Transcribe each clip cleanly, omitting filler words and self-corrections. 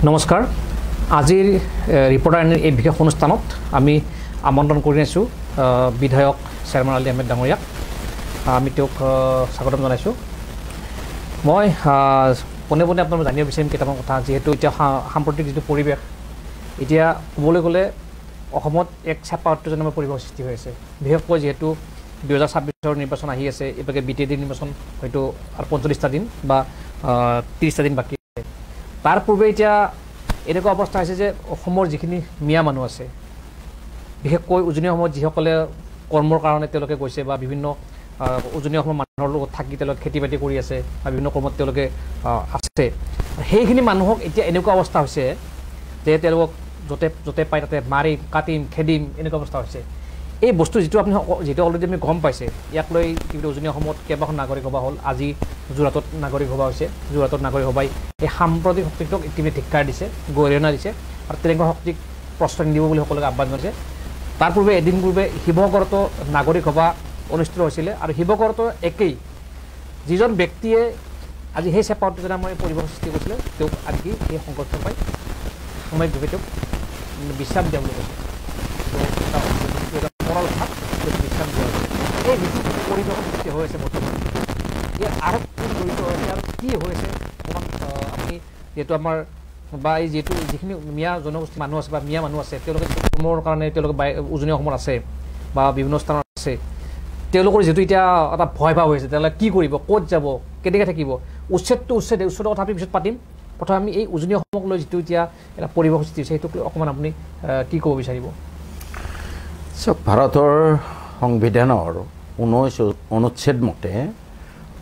নমস্কাৰ আজিৰ ৰিপৰ্টাৰ এই বিশেষ অনুষ্ঠানত আমি আমন্ত্ৰণ কৰি আছোঁ বিধায়ক চেয়াৰমেন আলী আহমেদ ডাঙৰীয়াক আমি তেওঁক স্বাগতম জনাইছোঁ মই পোনে পোনে আপোনাক জানিব বিচাৰিম কেইটামান কথা যিহেতু এতিয়া সাম্প্ৰতিক যিটো পৰিৱেশ এতিয়া ক'বলৈ গ'লে অসমত এক চেপা উত্তেজনাময় পৰিৱেশ সৃষ্টি হৈ আছে বিশেষকৈ যিহেতু 2026 নিৰ্বাচন আহি আছে এবাগে বিটিএডি নিৰ্বাচন হয়তো আৰু 45টা দিন বা 30টা দিন বাকী তাৰ পূৰ্বে এতিয়া এনেকুৱা অৱস্থা হৈছে যে অসমৰ যিখিনি মিয়া মানুহ আছে বিশেষকৈ উজনি অসমত যিসকলে কৰ্মৰ কাৰণে তেওঁলোকে গৈছে বা বিভিন্ন উজনি অসমৰ মানুহৰ লগত থাকি তেওঁলোকে খেতি বাতি কৰি আছে বা বিভিন্ন কৰ্মত তেওঁলোকে আছে সেইখিনি মানুহক এতিয়া এনেকুৱা অৱস্থা হৈছে যে তেওঁলোকক য'তে পায় তাতে মাৰিম কাটিম খেদিম এনেকুৱা অৱস্থা হৈছে এই বস্তু যিটো আপুনি যেটো অলৰেডি আমি গম পাইছে ইয়াক লৈ উজনি অসমত কেইবাখন নাগৰিক সভা হ'ল আজি যোৰহাটত নাগৰিক সভা হৈছে যোৰহাটত নাগৰিক সভাই এই সাম্প্ৰতিক শক্তিক ইতিমধ্যে ধিক্কাৰ দিছে গৰিহণা দিছে আৰু তেনেকুৱা শক্তিক প্ৰশ্ন নিদিব বুলি সকলোকে আহ্বান জনাইছে তাৰ পূৰ্বে এদিন পূৰ্বে শিৱসাগৰতো নাগৰিক সভা অনুষ্ঠিত হৈছিলে আৰু শিৱসাগৰতো একেই যিজন ব্যক্তিয়ে আজি সেই চেপা উত্তেজনাময় পৰিৱেশ সৃষ্টি কৰিছিলে তেওঁক আনকি এই সংঘৰ্ষ পাই সাময়িকভাৱে তেওঁক বিশ্ৰাম দিয়া বুলি কৈছে বিশ্ৰাম দিয়া হৈছে এই যিটো পৰিৱেশ সৃষ্টি হৈ আছে বৰ্তমান ইয়াৰ আৰু জড়িত হৈছে আৰু কি হৈছে অকণমান আপুনি যিহেতু আমাৰ বা এই যিখিনি মিয়া জনগোষ্ঠী মানুহ আছে বা মিয়া মানুহ আছে তেওঁলোকে কৰ্মৰ কাৰণে তেওঁলোকে উজনি অসমত আছে বা বিভিন্ন স্থানত আছে তেওঁলোকৰ যিটো এতিয়া এটা ভয় ভাৱ হৈছে তেওঁলোকে কি কৰিব ক'ত যাব কেনেকৈ থাকিব উচ্ছেদৰ কথা আমি পিছত পাতিম প্ৰথমে আমি এই উজনি অসমক লৈ যিটো এতিয়া এটা পৰিৱেশ সৃষ্টি হৈছে সেইটোক লৈ অকণমান আপুনি কি ক'ব বিচাৰিব চাওক ভাৰতৰ সংবিধানৰ 19 অনুচ্ছেদ মতে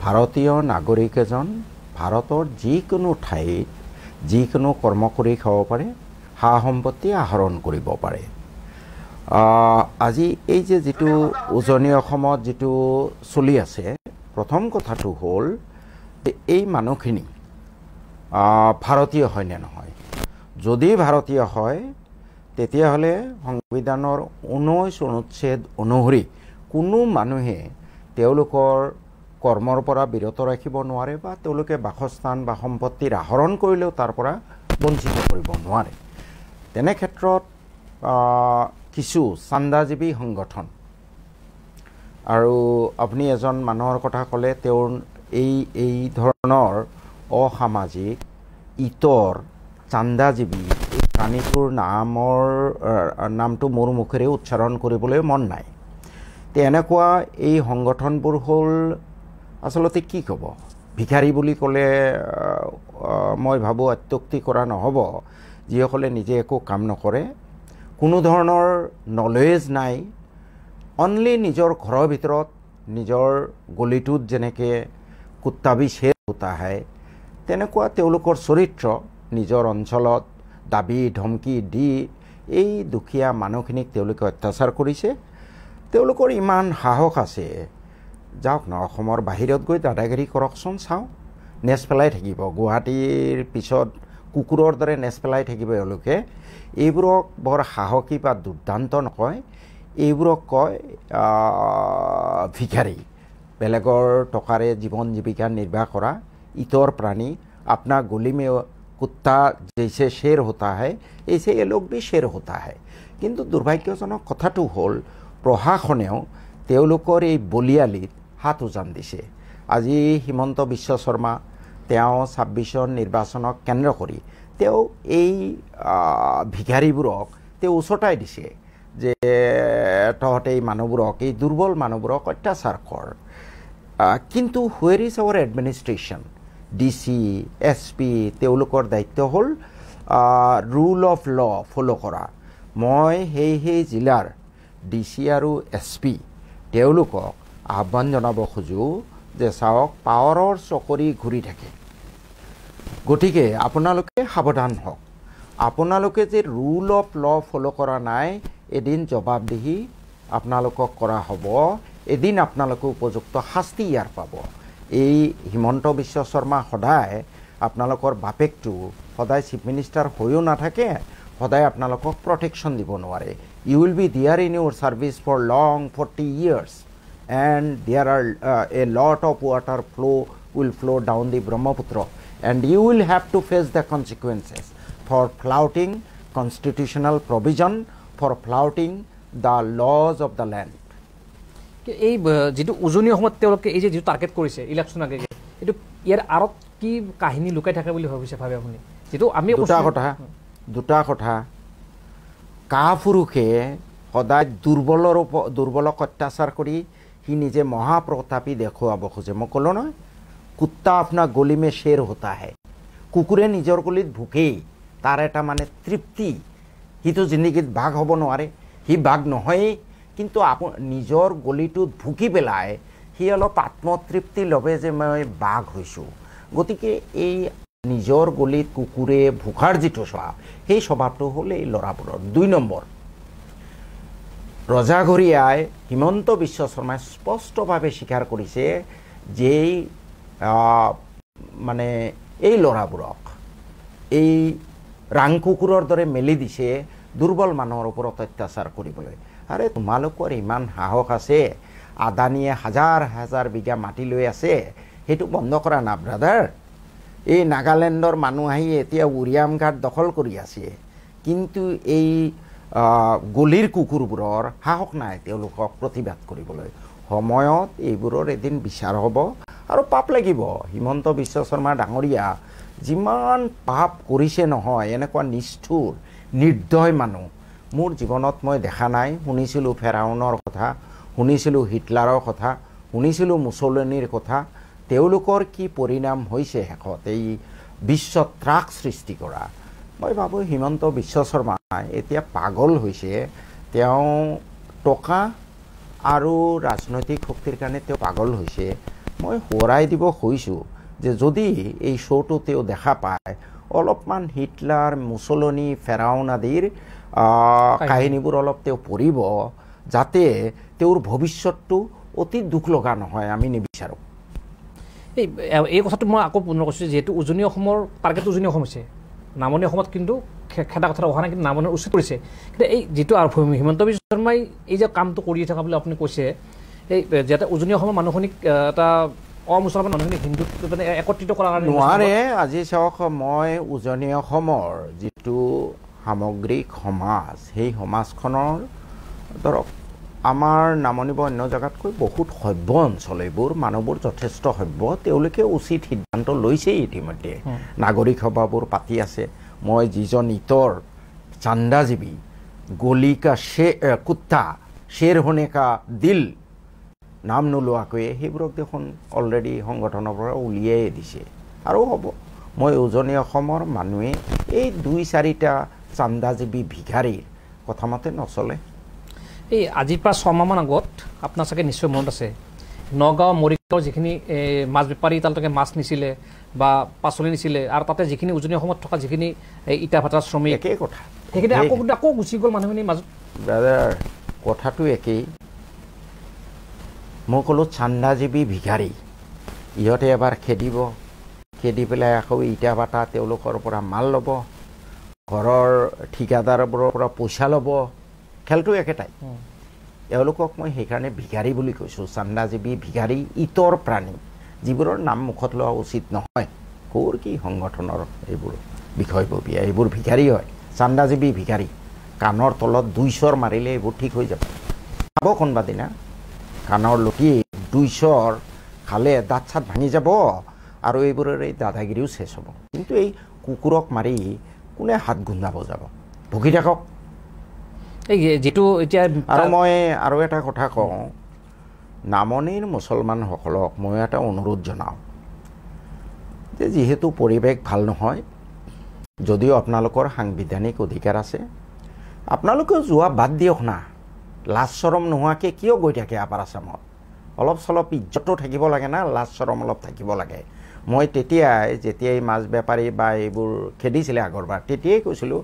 ভাৰতীয় নাগৰিক এজন ভাৰতৰ যিকোনো ঠাইত যিকোনো কৰ্ম কৰি খাব পাৰে সা সম্পত্তি আহৰণ কৰিব পাৰে আজি এই যে যিটো উজনি অসমত যিটো চলি আছে প্ৰথম কথাটো হ'ল এই মানুহখিনি ভাৰতীয় হয় নে নহয় যদি ভাৰতীয় হয় তেতিয়াহ'লে সংবিধানৰ 19 অনুচ্ছেদ অনুসৰি কোনো মানুহে তেওঁলোকৰ কৰ্মৰ পৰা বিৰত ৰাখিব নোৱাৰে বা তেওঁলোকে বাসস্থান বা সম্পত্তিৰ আহৰণ কৰিলেও তাৰ পৰা বঞ্চিত কৰিব নোৱাৰে তেনে ক্ষেত্ৰত কিছু চান্দাজীৱী সংগঠন আৰু আপুনি এজন মানুহৰ কথা ক'লে তেওঁৰ এই ধৰণৰ অসামাজিক ইতৰ চান্দাজীৱী প্ৰাণীটোৰ নামটো মোৰ মুখেৰে উচ্চাৰণ কৰিবলৈ মন নাই এনেকুৱা এই সংগঠনবোৰ হ'ল আচলতে কি ক'ব ভিখাৰী বুলি ক'লে মই ভাবোঁ অত্যুক্তি কৰা নহ'ব যিসকলে নিজে একো কাম নকৰে কোনো ধৰণৰ নলেজ নাই অনলি নিজৰ ঘৰৰ ভিতৰত নিজৰ গলিটোত যেনেকৈ কুত্তাবি শ্বেৰ হোতা হয় তেনেকুৱা তেওঁলোকৰ চৰিত্ৰ নিজৰ অঞ্চলত দাবী ধমকি দি এই দুখীয়া মানুহখিনিক তেওঁলোকে অত্যাচাৰ কৰিছে তেওঁলোকৰ ইমান সাহস আছে যাওক ন অসমৰ বাহিৰত গৈ দাদাগিৰি কৰকচোন চাওঁ নেচ পেলাই থাকিব গুৱাহাটীৰ পিছত কুকুৰৰ দৰে নেচ পেলাই থাকিব এওঁলোকে এইবোৰক বৰ সাহসী বা দুৰ্দান্ত নকয় এইবোৰক কয় ভিখাৰী বেলেগৰ টকাৰে জীৱন জীৱিকা নিৰ্বাহ কৰা ইতৰ প্ৰাণী আপোনাৰ গলি মে कुत्ता जैसे शेर होता है ऐसे ये लोग भी शेर होता है किंतु दुर्भाग्यजनक कथाটো হ'ল প্ৰশাসনেও তেওঁলোকৰ এই বলিয়ালিত হাত উজান দিছে আজি হিমন্ত বিশ্ব শৰ্মা তেওঁ 26 নিৰ্বাচনক কেন্দ্ৰ কৰি তেওঁ এই ভিখাৰীবোৰক তেওঁ উচটাই দিছে যে তহঁতে এই মানুহবোৰক এই দুৰ্বল মানুহবোৰক অত্যাচাৰ কৰ কিন্তু where is our administration DC SP তেওঁলোকৰ দায়িত্ব হ'ল ৰুল অফ ল ফলো কৰা মই সেই জিলাৰ ডিসি আৰু এসপি তেওঁলোকক আহ্বান জনাব খোজো যে চাওক পাৱাৰৰ চকৰি ঘূৰি থাকে গতিকে আপোনালোকে সাৱধান হওক আপোনালোকে যে ৰুল অফ ল ফলো কৰা নাই এদিন জবাবদিহি আপোনালোকক কৰা হ'ব এদিন আপোনালোকে উপযুক্ত শাস্তি ইয়াৰ পাব এই হিমন্ত বিশ্ব শৰ্মা সদায় আপোনালোকৰ বাপেকটো সদায় চিফ মিনিষ্টাৰ হৈও নাথাকে সদায় আপোনালোকক প্ৰটেকশ্যন দিব নোৱাৰে you will be there in your service for long 40 years and there are a lot of water will flow down the Brahmaputra and you will have to face the consequences for flouting constitutional provision, for flouting the laws of the land. এই যেটো উজনি অসমত তেওঁলোকে এই যে যেটো target কৰিছে election আগে এইটো ইয়াৰ আৰত কি কাহিনী লুকাই থাকে বুলি ভাবিছে ভাবে আপুনি যেটো আমি দুটা কথা কাপুৰুষে সদায় দুৰ্বলক অত্যাচাৰ কৰি সি নিজে মহাপ্ৰতাপী দেখুৱাব খোজে মই ক'লো নহয় কুত্তা আপোনাৰ গলি মে শেৰ হোতা হে কুকুৰে নিজৰ গলিত ভুকেই তাৰ এটা মানে তৃপ্তি সিটো জিন্দগীত বাঘ হ'ব নোৱাৰে সি বাঘ নহয়েই কিন্তু নিজৰ গলিটোত ভুকি পেলাই সি অলপ আত্মতৃপ্তি ল'বে যে মই বাঘ হৈছোঁ গতিকে এই নিজৰ গলিত কুকুৰে ভুকাৰ যিটো স্বভাৱ সেই স্বভাৱটো হ'ল এই ল'ৰাবোৰৰ 2 নম্বৰ ৰজাঘৰীয়াই হিমন্ত বিশ্ব শৰ্মাই স্পষ্টভাৱে স্বীকাৰ কৰিছে যে মানে এই ল'ৰাবোৰক এই ৰাং কুকুৰৰ দৰে মেলি দিছে দুৰ্বল মানুহৰ ওপৰত অত্যাচাৰ কৰিবলৈ আৰে তোমালোকৰ ইমান সাহস আছে আদানীয়ে হাজাৰ হাজাৰ বিঘা মাটি লৈ আছে সেইটো বন্ধ কৰা না ব্ৰাদাৰ এই নাগালেণ্ডৰ মানুহ আহি এতিয়া উৰিয়াম ঘাট দখল কৰি আছে কিন্তু এই গলিৰ কুকুৰবোৰৰ সাহস নাই তেওঁলোকক প্ৰতিবাদ কৰিবলৈ সময়ত এইবোৰৰ এদিন বিচাৰ হ'ব আৰু পাপ লাগিব হিমন্ত বিশ্ব শৰ্মা ডাঙৰীয়া যিমান পাপ কৰিছে নহয় এনেকুৱা নিষ্ঠুৰ নিৰ্দয় মানুহ মোৰ জীৱনত মই দেখা নাই শুনিছিলোঁ ফেৰাউনৰ কথা শুনিছিলোঁ হিটলাৰৰ কথা শুনিছিলোঁ মুছলিনীৰ কথা তেওঁলোকৰ কি পৰিণাম হৈছে শেষত এই বিশ্ব ত্ৰাস সৃষ্টি কৰা মই ভাবোঁ হিমন্ত বিশ্ব শৰ্মা এতিয়া পাগল হৈছে তেওঁ টকা আৰু ৰাজনৈতিক শক্তিৰ কাৰণে তেওঁ পাগল হৈছে মই সোঁৱৰাই দিব খুজিছোঁ যে যদি এই শ্ব'টো তেওঁ দেখা পায় অলপমান হিটলাৰ মুছলিনী ফেৰাউন আদিৰ কাহিনীবোৰ অলপ তেওঁ পঢ়িব যাতে তেওঁৰ ভৱিষ্যতটো অতি দুখ লগা নহয় আমি নিবিচাৰোঁ এই কথাটো মই আকৌ পুনৰ কৈছোঁ যিহেতু উজনি অসমৰ টাৰ্গেট উজনি অসম হৈছে নামনি অসমত কিন্তু খেদা কথা অহা নাই কিন্তু নামনি উচিত কৰিছে কিন্তু এই যিটো হিমন্ত বিশ্ব শৰ্মাই এই যে কামটো কৰি থকা বুলি আপুনি কৈছে এই যাতে উজনি অসমৰ মানুহখিনিক এটা অমুছলমান মানুহখিনিক হিন্দুত মানে একত্ৰিত কৰাৰ কাৰণে নোৱাৰে আজি চাওক মই উজনি অসমৰ যিটো সামগ্ৰিক সমাজ সেই সমাজখনৰ ধৰক আমাৰ নামনি বা অন্য জেগাতকৈ বহুত সভ্য অঞ্চল এইবোৰ মানুহবোৰ যথেষ্ট সভ্য তেওঁলোকে উচিত সিদ্ধান্ত লৈছেই ইতিমধ্যে নাগৰিক সভাবোৰ পাতি আছে মই যিজন ইতৰ চান্দাজীৱী গলিকা কুত্তা শ্বেৰ হোনে কা দিল নাম নোলোৱাকৈ সেইবোৰক দেখোন অলৰেডি সংগঠনৰ পৰা উলিয়াই দিছে আৰু হ'ব মই উজনি অসমৰ মানুহে এই 2-4টা চান্দাজীৱী ভিখাৰীৰ কথামতে নচলে এই আজিৰ পৰা 6 মাহমান আগত আপোনাৰ চাগে নিশ্চয় মনত আছে নগাঁও মৰিগাঁও যিখিনি মাছ বেপাৰী তালৈকে মাছ নিছিলে বা পাচলি নিছিলে আৰু তাতে যিখিনি উজনি অসমত থকা যিখিনি ইটা ভাটাৰ শ্ৰমিক একেই কথা সেইখিনি আকৌ গুচি গ'ল মানুহখিনি মাজত ব্ৰাদাৰ কথাটো একেই মই ক'লোঁ চান্দাজীৱী ভিখাৰী ইহঁতে এবাৰ খেদি পেলাই আকৌ ইটা ভাটা তেওঁলোকৰ পৰা মাল ল'ব ঘৰৰ ঠিকাদাৰবোৰৰ পৰা পইচা ল'ব খেলটো একেটাই এওঁলোকক মই সেইকাৰণে ভিখাৰী বুলি কৈছোঁ চান্দাজীৱী ভিখাৰী ইতৰ প্ৰাণী যিবোৰৰ নাম মুখত লোৱা উচিত নহয় ক'ৰ কি সংগঠনৰ এইবোৰ বিষয়ববীয়া এইবোৰ ভিখাৰী হয় চান্দাজীৱী ভিখাৰী কাণৰ তলত 200 মাৰিলে এইবোৰ ঠিক হৈ যাব খাব কোনোবা দিনা কাণৰ লুটি 200 খালে দাঁত চাত ভাঙি যাব আৰু এইবোৰৰ এই দাদাগিৰিও শেষ হ'ব কিন্তু এই কুকুৰক মাৰি কোনে হাত গুন্ধাব যাব ভুগি থাকক এই যেটো এতিয়া আৰু মই আৰু এটা কথা কওঁ নামনিৰ মুছলমানসকলক মই এটা অনুৰোধ জনাওঁ যে যিহেতু পৰিৱেশ ভাল নহয় যদিও আপোনালোকৰ সাংবিধানিক অধিকাৰ আছে আপোনালোকেও যোৱা বাদ দিয়ক না লাজ শৰম নোহোৱাকৈ কিয় গৈ থাকে আপাৰ আছামত অলপ চলপ ইজ্জতো থাকিব লাগে না লাজ শৰম অলপ থাকিব লাগে মই যেতিয়াই মাছ বেপাৰী বা এইবোৰ খেদিছিলে আগৰবাৰ তেতিয়াই কৈছিলোঁ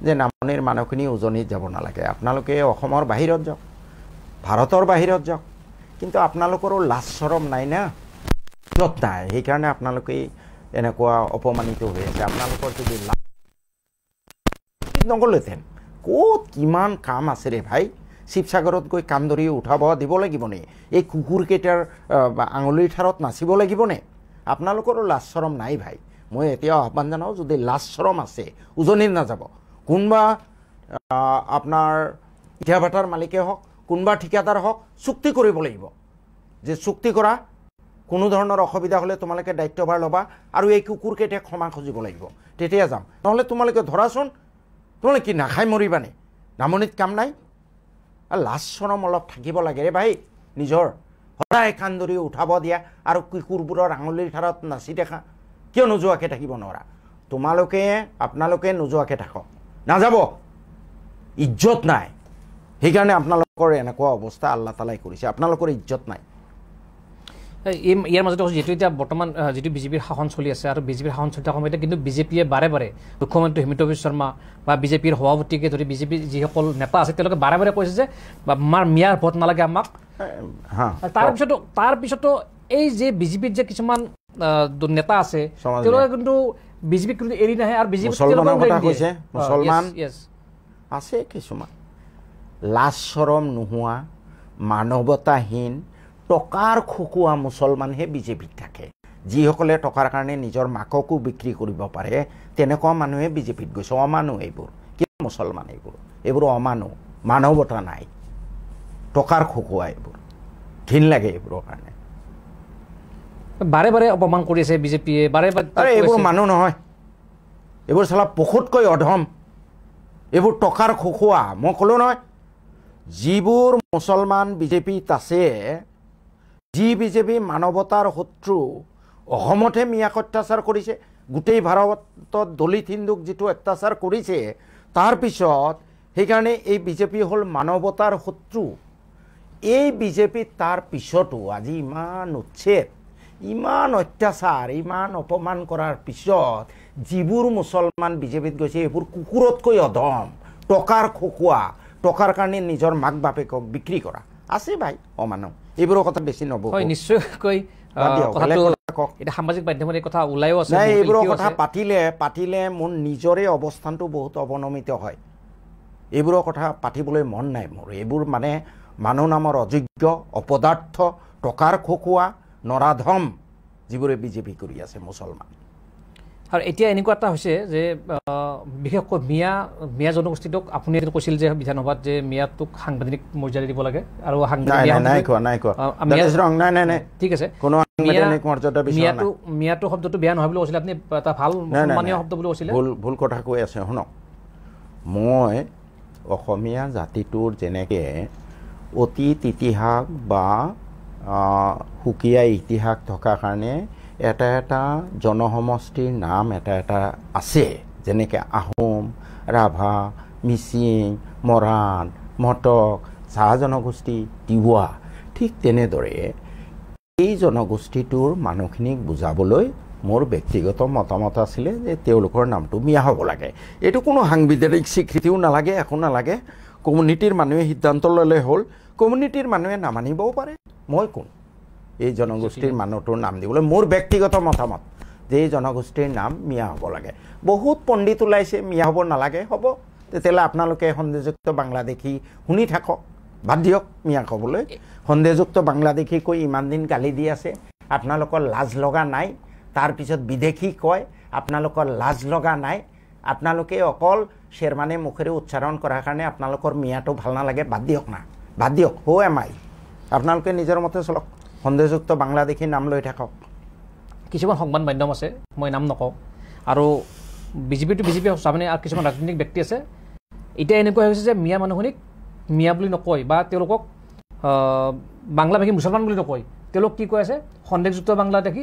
যে নামনিৰ মানুহখিনি উজনিত যাব নালাগে আপোনালোকে অসমৰ বাহিৰত যাওক ভাৰতৰ বাহিৰত যাওক কিন্তু আপোনালোকৰো লাজ শৰম নাই না য'ত নাই সেইকাৰণে আপোনালোকে এনেকুৱা অপমানিত হৈ আছে আপোনালোকৰ যদি নগ'লেহেঁতেন ক'ত কিমান কাম আছে ৰে ভাই শিৱসাগৰত গৈ কাম ধৰি উঠাব দিব লাগিবনে এই কুকুৰকেইটাৰ আঙুলিৰ ঠাৰত নাচিব লাগিবনে আপোনালোকৰো লাজ শৰম নাই ভাই মই এতিয়াও আহ্বান জনাওঁ, যদি লাজ চৰম আছে উজনিত নাযাব। কোনোবা আপোনাৰ ইটা ভাটাৰ মালিকে হওক, কোনোবা ঠিকাদাৰ হওক, চুক্তি কৰিব লাগিব যে চুক্তি কৰা, কোনো ধৰণৰ অসুবিধা হ'লে তোমালোকে দায়িত্বভাৰ ল'বা আৰু এই কুকুৰকেইটাক ক্ষমা খুজিব লাগিব, তেতিয়া যাম। নহ'লে তোমালোকে ধৰাচোন, তোমালোকে কি নাখাই মৰিবানে? নামনিত কাম নাই? লাজ চৰম অলপ থাকিব লাগে ৰে ভাই নিজৰ। সদায় কাণ ধৰি উঠাব দিয়া আৰু কুকুৰবোৰৰ আঙুলিৰ ধাৰত নাচি দেখা। কিয় নোযোৱাকৈ থাকিব নোৱাৰা? আপোনালোকে নোযোৱাকৈ থাকক, নাযাব, ইজ্জত নাই। সেইকাৰণে আপোনালোকৰ এনেকুৱা অৱস্থা আল্লাহ তালাই কৰিছে, আপোনালোকৰ ইজ্জত নাই। ইয়াৰ মাজতে যিহেতু এতিয়া বৰ্তমান যিটো বিজেপিৰ শাসন চলি আছে আৰু বিজেপিৰ শাসন চলি থকা সময়তে কিন্তু বিজেপিয়ে বাৰে বাৰে মুখ্যমন্ত্ৰী হিমন্ত বিশ্ব শৰ্মা বা বিজেপিৰ সভাপতিকে ধৰি বিজেপিৰ যিসকল নেতা আছে তেওঁলোকে বাৰে বাৰে কৈছে যে আমাৰ মিয়াৰ ভোট নালাগে আমাক। তাৰপিছতো এই যে বিজেপিৰ যে কিছুমান নেতা আছে তেওঁলোকে কিন্তু বিজেপিক কিন্তু এৰি নাহে আৰু বিজেপি মুছলমান আছে কিছুমান লাজ চৰম নোহোৱা, মানৱতাহীন, টকাৰ খকুৱা মুছলমানহে বিজেপিত থাকে। যিসকলে টকাৰ কাৰণে নিজৰ মাককো বিক্ৰী কৰিব পাৰে তেনেকুৱা মানুহে বিজেপিত গৈছে। অমানুহ এইবোৰ, কিয় মুছলমান এইবোৰ অমানুহ, মানৱতা নাই, টকাৰ খকুৱা এইবোৰ, ঘিণ লাগে এইবোৰৰ কাৰণে। বাৰে বাৰে অপমান কৰি আছে বিজেপিয়ে, বাৰে বাৰে। এইবোৰ মানুহ নহয়, এইবোৰ চালা পশুতকৈ অধম, এইবোৰ টকাৰ খকুৱা। মই ক'লো নহয়, যিবোৰ মুছলমান বিজেপিত আছে, যি বিজেপি মানৱতাৰ শত্ৰু, অসমতহে মিয়াক অত্যাচাৰ কৰিছে, গোটেই ভাৰতত দলিত হিন্দুক যিটো অত্যাচাৰ কৰিছে তাৰপিছত সেইকাৰণে এই বিজেপি হ'ল মানৱতাৰ শত্ৰু। এই বিজেপিত তাৰ পিছতো আজি ইমান উচ্ছেদ, ইমান অত্যাচাৰ, ইমান অপমান কৰাৰ পিছত যিবোৰ মুছলমান বিজেপিত গৈছে এইবোৰ কুকুৰতকৈ অধম, টকাৰ খকুৱা, টকাৰ কাৰণে নিজৰ মাক বাপেকক বিক্ৰী কৰা আছে ভাই অমানুহ। এইবোৰৰ কথা বেছি নবৌ। হয়, নিশ্চয়কৈ এটা সামাজিক মাধ্যমত এই কথা ওলাইও আছে। এইবোৰৰ কথা পাতিলে মোৰ নিজৰে অৱস্থানটো বহুত অৱনমিত হয়। এইবোৰৰ কথা পাতিবলৈ মন নাই মোৰ। এইবোৰ মানে মানুহ নামৰ অযোগ্য, অপদাৰ্থ, টকাৰ খকুৱা, নৰাধম যিবোৰে বিজেপি কৰি আছে মুছলমান। আৰু এতিয়া এনেকুৱা এটা হৈছে যে বিশেষকৈ মিয়া জনগোষ্ঠীটোক আপুনি কৈছিল যে বিধানসভাত যে মিয়াটোক সাংবিধানিক মৰ্যাদা দিব লাগে আৰু ঠিক আছে, মিয়াটো শব্দটো বেয়া নহয় বুলি কৈছিলে আপুনি, এটা ভাল সন্মানীয় শব্দ বুলি কৈছিলে। ভুল কথা কৈ আছে শুনক। মই অসমীয়া জাতিটোৰ যেনেকৈ অতীত ইতিহাস বা সুকীয়া ইতিহাস থকাৰ কাৰণে এটা এটা জনসমষ্টিৰ নাম এটা আছে, যেনেকৈ আহোম, ৰাভা, মিচিং, মৰাণ, মটক, চাহ জনগোষ্ঠী, তিৱা, ঠিক তেনেদৰে এই জনগোষ্ঠীটোৰ মানুহখিনিক বুজাবলৈ মোৰ ব্যক্তিগত মতামত আছিলে যে তেওঁলোকৰ নামটো মিয়া হ'ব লাগে। এইটো কোনো সাংবিধানিক স্বীকৃতিও নালাগে, একো নালাগে। কমিউনিটিৰ মানুহে সিদ্ধান্ত ল'লে হ'ল, কমিউনিটিৰ মানুহে নামানিবও পাৰে। মই কোন এই জনগোষ্ঠীৰ মানুহটোৰ নাম দিবলৈ? মোৰ ব্যক্তিগত মতামত যে এই জনগোষ্ঠীৰ নাম মিয়া হ'ব লাগে। বহুত পণ্ডিত ওলাইছে মিয়া হ'ব নালাগে, হ'ব তেতিয়াহ'লে আপোনালোকে সন্দেহযুক্ত বাংলাদেশী শুনি থাকক, বাদ দিয়ক মিয়া ক'বলৈ। সন্দেহযুক্ত বাংলাদেশী কৈ ইমান দিন গালি দি আছে, আপোনালোকৰ লাজ লগা নাই? তাৰপিছত বিদেশী কয় আপোনালোকৰ লাজ লগা নাই? আপোনালোকে অকল শ্বেৰমানে মুখেৰে উচ্চাৰণ কৰাৰ কাৰণে আপোনালোকৰ মিয়াটো ভাল নালাগে? বাদ দিয়ক না, বাদ দিয়ক। আপোনালোকে নিজৰ মতে চলক, সন্দেহযুক্ত বাংলাদেশী নাম লৈ থাকক। কিছুমান সংবাদ মাধ্যম আছে, মই নাম নকওঁ, আৰু বিজেপি চাবানে, আৰু কিছুমান ৰাজনৈতিক ব্যক্তি আছে এতিয়া এনেকুৱা হৈছে যে মিয়া মানুহখিনিক মিয়া বুলি নকয় বা তেওঁলোকক বাংলাভাষী মুছলমান বুলি নকয়, তেওঁলোক কি কৈ আছে সন্দেহযুক্ত বাংলাদেশী,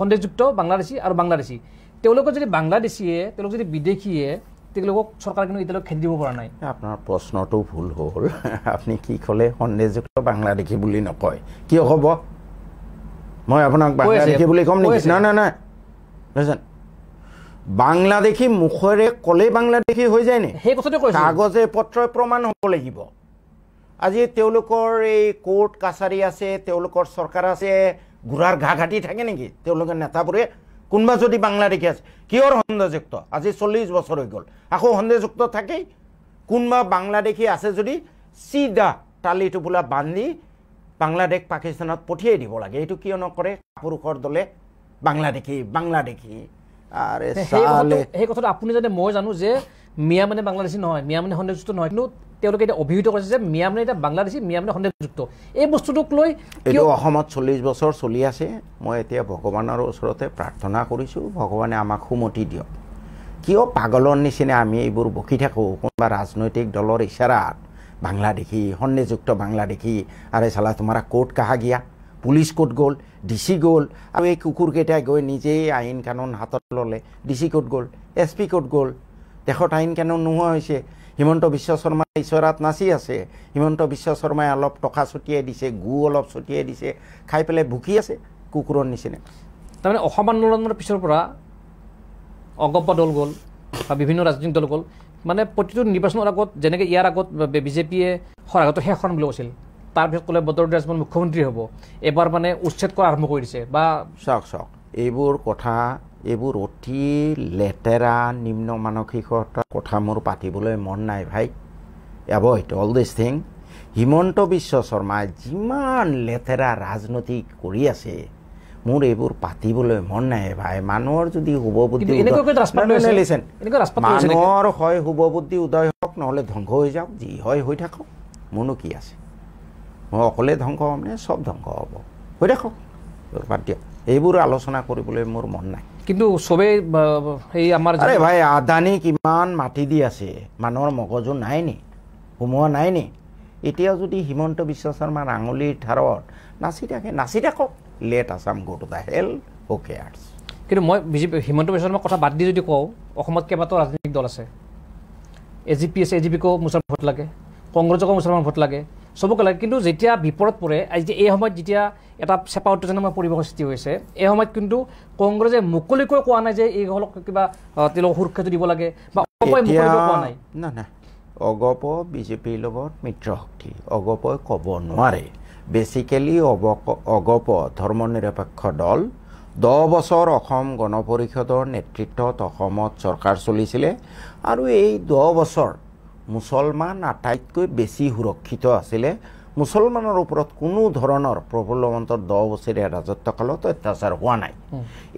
সন্দেহযুক্ত বাংলাদেশী আৰু বাংলাদেশী। তেওঁলোকক যদি বাংলাদেশীয়ে, তেওঁলোক যদি বিদেশীয়ে, তেওঁলোকক চৰকাৰে কিন্তু এতিয়ালৈকে খেদি দিব পৰা নাই। আপোনাৰ প্ৰশ্নটো ভুল হ'ল। আপুনি কি ক'লে সন্দেহযুক্ত বাংলাদেশী বুলি নকয়? কিয় হ'ব? মই আপোনাক বাংলাদেশী বুলি ক'ম নেকি? নাই বুজিছেন, বাংলাদেশী মুখেৰে ক'লেই বাংলাদেশী হৈ যায় নে? সেই কথাটো কৈছোঁ, কাগজে পত্ৰই প্ৰমাণ হ'ব লাগিব। আজি তেওঁলোকৰ এই কোৰ্ট কাছাৰী আছে, তেওঁলোকৰ চৰকাৰ আছে, ঘোঁৰাৰ ঘাঁহ ঘাটি থাকে নেকি তেওঁলোকৰ নেতাবোৰে? কোনোবা যদি বাংলাদেশী আছে, কিহৰ সন্দেহযুক্ত? আজি 40 বছৰ হৈ গ'ল, আকৌ সন্দেহযুক্ত থাকেই। কোনোবা বাংলাদেশী আছে যদি চিধা টালি টোপোলা বান্ধি বাংলাদেশ পাকিস্তানত পঠিয়াই দিব লাগে। এইটো কিয় নকৰে পুৰুষৰ দলে? বাংলা দেখি আৰে সেই কথাটো আপুনি জানে মই জানো যে মিয়া মানে বাংলাদেশী নহয়, মিয়া মানে সন্দেহযুক্ত নহয়, কিন্তু তেওঁলোকে এতিয়া অভিহিত কৰিছে যে মিয়া মানে এতিয়া বাংলাদেশী, মিয়া মানে সন্দেহযুক্ত। এই বস্তুটোক লৈ এইটো অসমত 40 বছৰ চলি আছে। মই এতিয়া ভগৱানৰ ওচৰতে প্ৰাৰ্থনা কৰিছোঁ, ভগৱানে আমাক সুমতি দিয়ক। কিয় পাগলৰ নিচিনা আমি এইবোৰ বকি থাকোঁ কোনোবা ৰাজনৈতিক দলৰ ইচাৰাত বাংলা দেখি, সন্দেহযুক্ত বাংলা দেখি। আৰে চালা তোমাৰা কোৰ্ট কাহা গিয়া, পুলিচ কোৰ্ট গ'ল, DC গ'ল, আৰু এই কুকুৰকেইটাই গৈ নিজেই আইন কানুন হাতত ল'লে। DC কোৰ্ট গ'ল, SP কোৰ্ট গ'ল, দেশত আইন কানুন নোহোৱা হৈছে। হিমন্ত বিশ্ব শৰ্মা ইচৰাত নাচি আছে। হিমন্ত বিশ্ব শৰ্মাই অলপ টকা ছটিয়াই দিছে, গু অলপ ছটিয়াই দিছে, খাই পেলাই ভুকি আছে কুকুৰৰ নিচিনা। তাৰমানে অসম আন্দোলনৰ পিছৰ পৰা অগপ দল গ'ল বা বিভিন্ন ৰাজনৈতিক দল গ'ল, মানে প্ৰতিটো নিৰ্বাচনৰ আগত যেনেকৈ ইয়াৰ আগত বিজেপিয়ে শৰাঘাটৰ শেষখন বুলি কৈছিল, তাৰপিছত ক'লে বদৰুদ্দিন ৰাজমল মুখ্যমন্ত্ৰী হ'ব, এবাৰ মানে উচ্ছেদ কৰা আৰম্ভ কৰি দিছে। বা চাওক এইবোৰ কথা, এইবোৰ অতি লেতেৰা নিম্ন মানসিকতাৰ কথা মোৰ পাতিবলৈ মন নাই ভাই। Avoid all this thing. Himanta Biswa শৰ্মাই যিমান লেতেৰা ৰাজনীতি কৰি আছে, মোৰ এইবোৰ পাতিবলৈ মন নাই ভাই। মানুহৰ যদি শুভবুদ্ধি মানুহৰ হয় শুভবুদ্ধি উদয় হওক, নহ'লে ধ্বংস হৈ যাওক, যি হয় হৈ থাকক, মোৰনো কি আছে। মই অকলে ধ্বংস হ'ম নে চব ধ্বংস হ'ব, হৈ থাকক, বাদ দিয়ক। এইবোৰ আলোচনা কৰিবলৈ মোৰ মন নাই। কিন্তু চবেই সেই আমাৰ আৰে ভাই আদানী কিমান মাটি দি আছে, মানুহৰ মগজু নাই নি, সোমোৱা নাই নি? এতিয়া যদি হিমন্ত বিশ্ব শৰ্মাৰ আঙুলিৰ ধাৰত নাচি থাকক, let Assam go to the hell, who cares. কিন্তু মই হিমন্ত বিশ্ব শৰ্মাৰ কথা বাদ দি যদি কওঁ, অসমত কেইবাটাও ৰাজনৈতিক দল আছে। AGP আছে, AGPকো মুছলমান ভোট লাগে, কংগ্ৰেছকো মুছলমান ভোট লাগে, চবকে লাগে। কিন্তু যেতিয়া বিপদত পৰে, আজি এই সময়ত যেতিয়া এটা চেপা উত্তেজনাময় পৰিৱেশৰ সৃষ্টি হৈছে, এই সময়ত কিন্তু কংগ্ৰেছে মুকলিকৈ কোৱা নাই যে এইসকলক কিবা তেওঁলোকক সুৰক্ষাটো দিব লাগে, বা মুকলিকৈ কোৱা নাই। নাই, অগপ বিজেপিৰ লগত মিত্ৰ শক্তি, অগপই ক'ব নোৱাৰে। বেচিকেলি অগপ ধৰ্ম নিৰপেক্ষ দল। 10 বছৰ অসম গণ পৰিষদৰ নেতৃত্বত অসমত চৰকাৰ চলিছিলে, আৰু এই 10 বছৰ মুছলমান আটাইতকৈ বেছি সুৰক্ষিত আছিলে। মুছলমানৰ ওপৰত কোনো ধৰণৰ প্ৰবলমন্তৰ 10 বছৰীয়া ৰাজত্বকালত অত্যাচাৰ হোৱা নাই।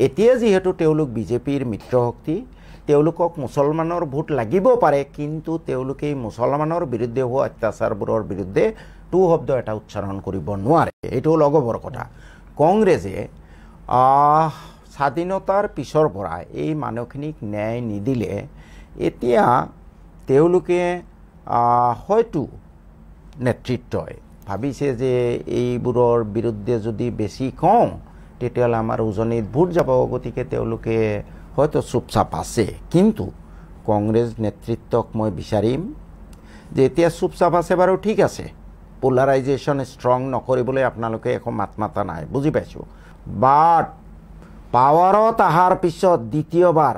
এতিয়া যিহেতু তেওঁলোক বিজেপিৰ মিত্ৰ শক্তি, তেওঁলোকক মুছলমানৰ ভোট লাগিব পাৰে, কিন্তু তেওঁলোকে মুছলমানৰ বিৰুদ্ধে হোৱা অত্যাচাৰবোৰৰ বিৰুদ্ধে টু শব্দ এটা উচ্চাৰণ কৰিব নোৱাৰে। এইটো হ'ল অগপৰ কথা। কংগ্ৰেছে স্বাধীনতাৰ পিছৰ পৰা এই মানুহখিনিক ন্যায় নিদিলে, এতিয়া তেওঁলোকে হয়তো নেতৃত্বই ভাবিছে যে এইবোৰৰ বিৰুদ্ধে যদি বেছি কওঁ তেতিয়াহ'লে আমাৰ উজনিত ভোট যাব, গতিকে তেওঁলোকে হয়তো চুপচাপ আছে। কিন্তু কংগ্ৰেছ নেতৃত্বক মই বিচাৰিম যে এতিয়া চুপচাপ আছে বাৰু, ঠিক আছে, পোলাৰাইজেশ্যন ষ্ট্ৰং নকৰিবলৈ আপোনালোকে একো মাত মাতা নাই, বুজি পাইছোঁ। বাট পাৱাৰত অহাৰ পিছত দ্বিতীয়বাৰ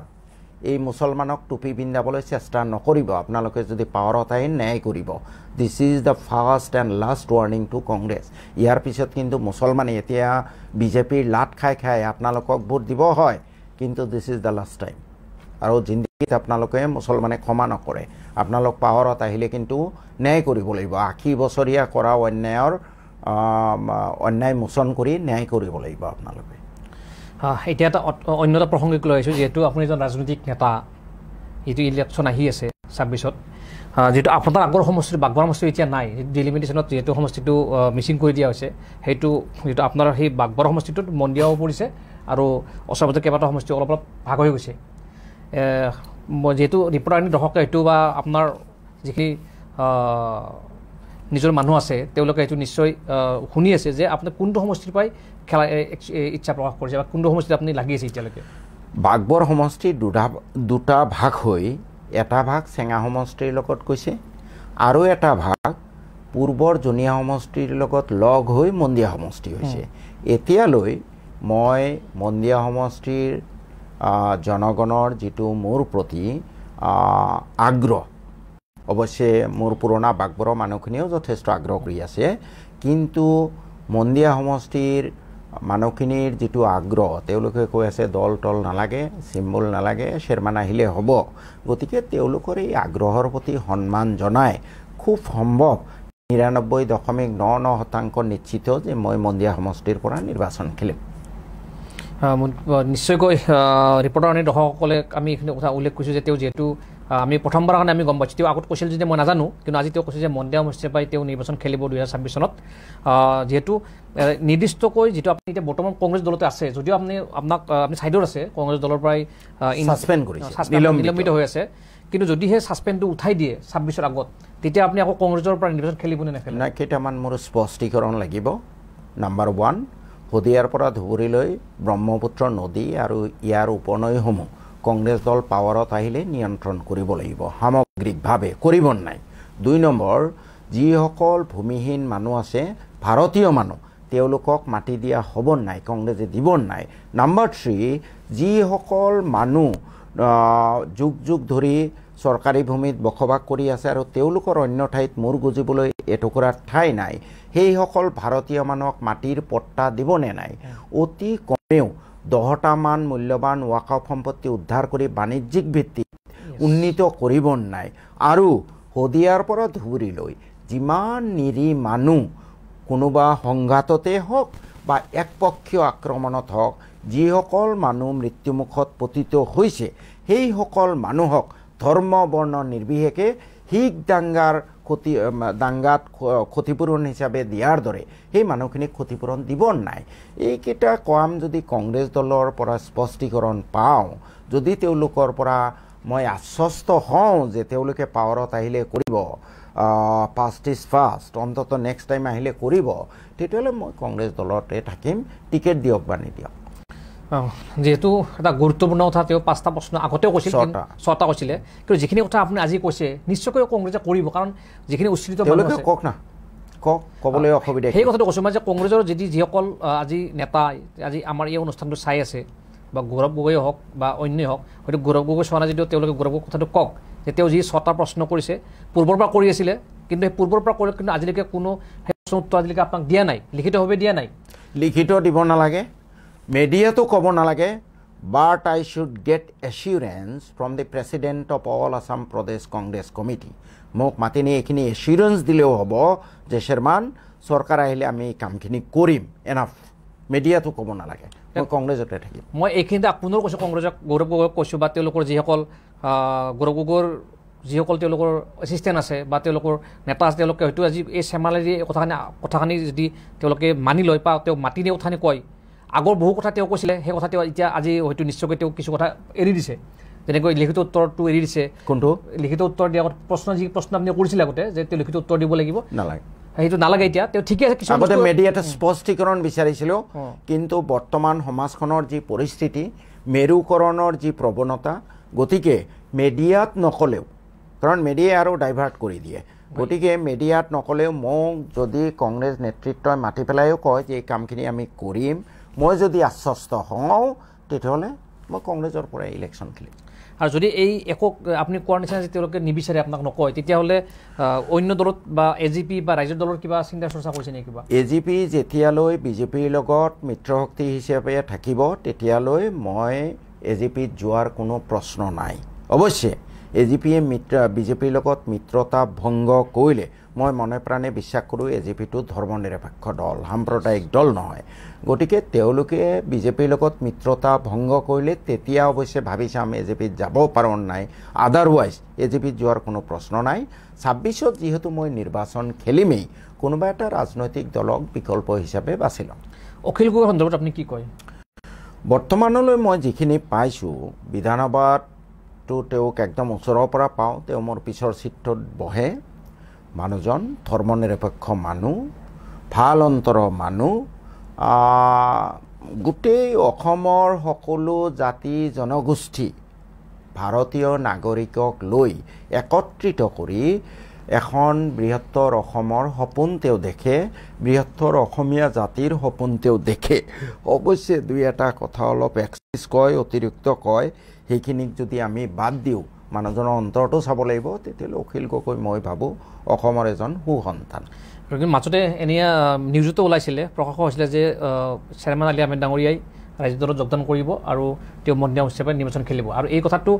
এই মুছলমানক টুপি পিন্ধাবলৈ চেষ্টা নকৰিব। আপোনালোকে যদি পাৱাৰত আহি ন্যায় কৰিব। This is the first and last warning to Congress. ইয়াৰ পিছত কিন্তু মুছলমানে এতিয়া বিজেপিৰ লাট খাই আপোনালোকক ভোট দিব হয়, কিন্তু দিছ ইজ দ্য লাষ্ট টাইম। আৰু জিন্দগীত আপোনালোকে মুছলমানে ক্ষমা নকৰে। আপোনালোক পাৱাৰত আহিলে কিন্তু ন্যায় কৰিব লাগিব। 80 বছৰীয়া কৰা অন্যায় মোচন কৰি ন্যায় কৰিব লাগিব আপোনালোকে। এতিয়া এটা অন্য এটা প্ৰসংগিক লৈ আহিছোঁ, যিহেতু আপুনি এজন ৰাজনৈতিক নেতা, যিটো ইলেকশ্যন আহি আছে 26ত, যিহেতু আপোনাৰ আগৰ সমষ্টিটো বাগবাৰ সমষ্টি এতিয়া নাই, ডিলিমিটেশ্যনত যিহেতু সমষ্টিটো মিচিং কৰি দিয়া হৈছে, সেইটো যিহেতু আপোনাৰ সেই বাগবাৰ সমষ্টিটোত মন্দিয়াও পৰিছে, আৰু ওচৰে পাজৰে কেইবাটাও সমষ্টি অলপ ভাগ হৈ গৈছে। যিহেতু ৰিপৰ্টাৰ দৰ্শকে সেইটো বা আপোনাৰ যিখিনি নিজৰ মানুহ আছে তেওঁলোকে এইটো নিশ্চয় শুনি আছে যে আপুনি কোনটো সমষ্টিৰ পৰাই খেলা ইচ্ছা প্ৰকাশ কৰিছে, বা কোনটো সমষ্টিত আপুনি লাগি আছে এতিয়ালৈকে? বাগবৰ সমষ্টি দুটা ভাগ হৈ, এটা ভাগ চেঙা সমষ্টিৰ লগত গৈছে, আৰু এটা ভাগ পূৰ্বৰ জনীয়া সমষ্টিৰ লগত লগ হৈ মন্দিয়া সমষ্টি হৈছে। এতিয়ালৈ মই মন্দিয়া সমষ্টিৰ জনগণৰ যিটো মোৰ প্ৰতি আগ্ৰহ, অৱশ্যে মোৰ পুৰণা বাগবৰৰ মানুহখিনিও যথেষ্ট আগ্ৰহ কৰি আছে, কিন্তু মন্দিয়া সমষ্টিৰ মানুহখিনিৰ যিটো আগ্ৰহ, তেওঁলোকে কৈ আছে দল তল নালাগে, চিম্বল নালাগে, চেয়াৰমেন আহিলে হ'ব। গতিকে তেওঁলোকৰ এই আগ্ৰহৰ প্ৰতি সন্মান জনাই খুব সম্ভৱ 99.99% নিশ্চিত যে মই মন্দিয়া সমষ্টিৰ পৰা নিৰ্বাচন খেলিম। নিশ্চয়কৈ ৰিপৰ্টাৰ আনি দৰ্শকসকলে আমি এইখিনি কথা উল্লেখ কৰিছোঁ যে তেওঁ যিহেতু আমি প্ৰথমবাৰৰ কাৰণে আমি গম পাইছোঁ তেওঁ আগত কৈছিল যে মই নাজানো কিন্তু আজি তেওঁ কৈছে যে মন্দিয়া সমষ্টিৰ পৰাই তেওঁ নিৰ্বাচন খেলিব 2026 চনত যিহেতু নিৰ্দিষ্টকৈ যিটো আপুনি এতিয়া বৰ্তমান কংগ্ৰেছ দলতে আছে যদিও আপুনি ছাইডত আছে কংগ্ৰেছ দলৰ পৰাই নিলম্বিত হৈ আছে কিন্তু যদিহে ছাছপেণ্ডটো উঠাই দিয়ে 26ৰ আগত তেতিয়া আপুনি আকৌ কংগ্ৰেছৰ পৰা নিৰ্বাচন খেলিবনে নেখেলে নাই কেইটামান মোৰ স্পষ্টীকৰণ লাগিব নাম্বাৰ 1 শদিয়াৰ পৰা ধুবুৰীলৈ ব্ৰহ্মপুত্ৰ নদী আৰু ইয়াৰ উপনৈসমূহ কংগ্ৰেছ দল পাৱাৰত আহিলে নিয়ন্ত্ৰণ কৰিব লাগিব সামগ্ৰিকভাৱে কৰিব নাই 2 নম্বৰ যিসকল ভূমিহীন মানুহ আছে ভাৰতীয় মানুহ তেওঁলোকক মাটি দিয়া হ'ব নাই কংগ্ৰেছে দিব নাই নাম্বাৰ 3 যিসকল মানুহ যুগ যুগ ধৰি চৰকাৰী ভূমিত বসবাস কৰি আছে আৰু তেওঁলোকৰ অন্য ঠাইত মূৰ গুজিবলৈ এটুকুৰা ঠাই নাই সেইসকল ভাৰতীয় মানুহক মাটিৰ পট্টা দিবনে নাই অতি কমেও 10টা মান মূল্যৱান ৱাকফ সম্পত্তি উদ্ধাৰ কৰি বাণিজ্যিক ভিত্তিত উন্নীত কৰিব নাই আৰু শদিয়াৰ পৰা ধুবুৰীলৈ যিমান নিৰী মানুহ কোনোবা সংঘাততে হওক বা একপক্ষীয় আক্ৰমণত হওক যিসকল মানুহ মৃত্যুমুখত পতিত হৈছে সেইসকল মানুহক ধৰ্ম বৰ্ণ নিৰ্বিশেষে শিখ দাঙ্গাত ক্ষতিপূৰণ হিচাপে দিয়াৰ দৰে সেই মানুহখিনিক ক্ষতিপূৰণ দিব নাই এইকেইটা কাম যদি কংগ্ৰেছ দলৰ পৰা স্পষ্টীকৰণ পাওঁ যদি তেওঁলোকৰ পৰা মই আশ্বস্ত হওঁ যে তেওঁলোকে পাৱাৰত আহিলে কৰিব ফাষ্ট ইজ ফাষ্ট অন্তত নেক্সট টাইম আহিলে কৰিব তেতিয়াহ'লে মই কংগ্ৰেছ দলতে থাকিম টিকেট দিয়ক বা নিদিয়ক যেহেতু এটা গুৰুত্বপূৰ্ণ কথা তেওঁ 5টা প্ৰশ্ন আগতেও কৈছিল 6টা কৈছিলে কিন্তু যিখিনি কথা আপুনি আজি কৈছে নিশ্চয়কৈ কংগ্ৰেছে কৰিব কাৰণ যিখিনি উচ্চিত কওক না ক'বলৈ অসুবিধা সেই কথাটো কৈছোঁ মই যে কংগ্ৰেছৰ যিসকল আজি নেতা আজি আমাৰ এই অনুষ্ঠানটো চাই আছে বা গৌৰৱ গগৈ হওক বা অন্যই হওক হয়তো গৌৰৱ গগৈ চোৱা নাই যদিও তেওঁলোকে গৌৰৱ কথাটো কওক যে তেওঁ যি 6টা প্ৰশ্ন কৰিছে পূৰ্বৰ পৰা কৰি আছিলে কিন্তু সেই পূৰ্বৰ পৰা কৰি কিন্তু আজিলৈকে কোনো প্ৰশ্ন উত্তৰ আজিলৈকে আপোনাক দিয়া নাই লিখিতভাৱে দিয়া নাই লিখিত দিব নালাগে মেডিয়াটো ক'ব নালাগে but I should get assurance from the president of All Assam Pradesh Congress Committee মোক মাতি নি এইখিনি এচিউৰেঞ্চ দিলেও হ'ব যে শ্বেৰমান চৰকাৰ আহিলে আমি এই কামখিনি কৰিম এনাফ মেডিয়াটো ক'ব নালাগে মই কংগ্ৰেছতে থাকিম মই এইখিনিতে পুনৰ কৈছোঁ কংগ্ৰেছক গৌৰৱ গগৈক কৈছোঁ বা তেওঁলোকৰ যিসকল গৌৰৱ গগৈৰ যিসকল তেওঁলোকৰ এছিষ্টেণ্ট আছে বা তেওঁলোকৰ নেতা আছে তেওঁলোকে হয়তো আজি এই চেমালেৰি কথাখিনি যদি তেওঁলোকে মানি লয় বা তেওঁ মাতি নিয়ে কথাখিনি কয় আগৰ বহু কথা তেওঁ কৈছিলে সেই কথা তেওঁ এতিয়া আজি হয়তো নিশ্চয়কৈ তেওঁ কিছু কথা এৰি দিছে যেনেকৈ লিখিত উত্তৰটো এৰি দিছে কোনটো লিখিত উত্তৰ দিয়া যি প্ৰশ্ন আপুনি কৰিছিলে আগতে যে তেওঁ লিখিত উত্তৰ দিব লাগিব নালাগে সেইটো নালাগে এতিয়া তেওঁ ঠিকে আছে কিছু আগতে মেডিয়াতে স্পষ্টীকৰণ বিচাৰিছিলোঁ কিন্তু বৰ্তমান সমাজখনৰ যি পৰিস্থিতি মেৰুকৰণৰ যি প্ৰৱণতা গতিকে মেডিয়াত নকলেও কাৰণ মিডিয়াই আৰু ডাইভাৰ্ট কৰি দিয়ে গতিকে মিডিয়াত নকলেও মোক যদি কংগ্ৰেছ নেতৃত্বই মাতি পেলাইও কয় যে এই কামখিনি আমি কৰিম মই যদি আশ্বস্ত হওঁ তেতিয়াহ'লে মই কংগ্ৰেছৰ পৰা ইলেকশ্যন খেলিম আৰু যদি এই একক আপুনি কোৱাৰ নিচিনা যে তেওঁলোকে নিবিচাৰে আপোনাক নকয় তেতিয়াহ'লে অন্য দলত বা এজিপি বা ৰাজ্যৰ দলৰ কিবা চিন্তা চৰ্চা কৰিছে নেকি কিবা এজিপি যেতিয়ালৈ বিজেপিৰ লগত মিত্ৰশক্তি হিচাপে থাকিব তেতিয়ালৈ মই এজিপিত যোৱাৰ কোনো প্ৰশ্ন নাই অৱশ্যে এজিপিয়ে বিজেপিৰ লগত মিত্ৰতা ভংগ কৰিলে মই মনে প্ৰাণে বিশ্বাস কৰোঁ এজিপিটো ধৰ্মনিৰপেক্ষ দল সাম্প্ৰদায়িক দল নহয় গতিকে তেওঁলোকে বিজেপিৰ লগত মিত্ৰতা ভংগ কৰিলে তেতিয়া অৱশ্যে ভাবি চাম এজিপিত যাব পাৰোঁ নাই আদাৰৱাইজ এজিপিত যোৱাৰ কোনো প্ৰশ্ন নাই 26ত যিহেতু মই নিৰ্বাচন খেলিমেই কোনোবা এটা ৰাজনৈতিক দলক বিকল্প হিচাপে বাছি ল'ম অখিল গগৈৰ সন্দৰ্ভত আপুনি কি কয় বৰ্তমানলৈ মই যিখিনি পাইছোঁ বিধানসভাতো তেওঁক একদম ওচৰৰ পৰা পাওঁ তেওঁ মোৰ পিছৰ চিটত বহে মানুহজন ধৰ্মনিৰপেক্ষ মানুহ ভাল অন্তৰৰ মানুহ গোটেই অসমৰ সকলো জাতি জনগোষ্ঠী ভাৰতীয় নাগৰিকক লৈ একত্ৰিত কৰি এখন বৃহত্তৰ অসমৰ সপোন তেওঁ দেখে বৃহত্তৰ অসমীয়া জাতিৰ সপোন তেওঁ দেখে অৱশ্যে দুই এটা কথা অলপ এক্সিছ কয় অতিৰিক্ত কয় সেইখিনিক যদি আমি বাদ দিওঁ মানুহজনৰ অন্তৰটো চাব লাগিব তেতিয়াহ'লে অখিল গগৈ মই ভাবোঁ অসমৰ এজন সুসন্তান মাজতে এনে নিউজতো ওলাইছিলে প্ৰকাশ হৈছিলে যে চেয়াৰমেন আলী আহমেদ ডাঙৰীয়াই ৰাজ্য দলত যোগদান কৰিব আৰু তেওঁ মন্দিয়া হিচাপে নিৰ্বাচন খেলিব আৰু এই কথাটো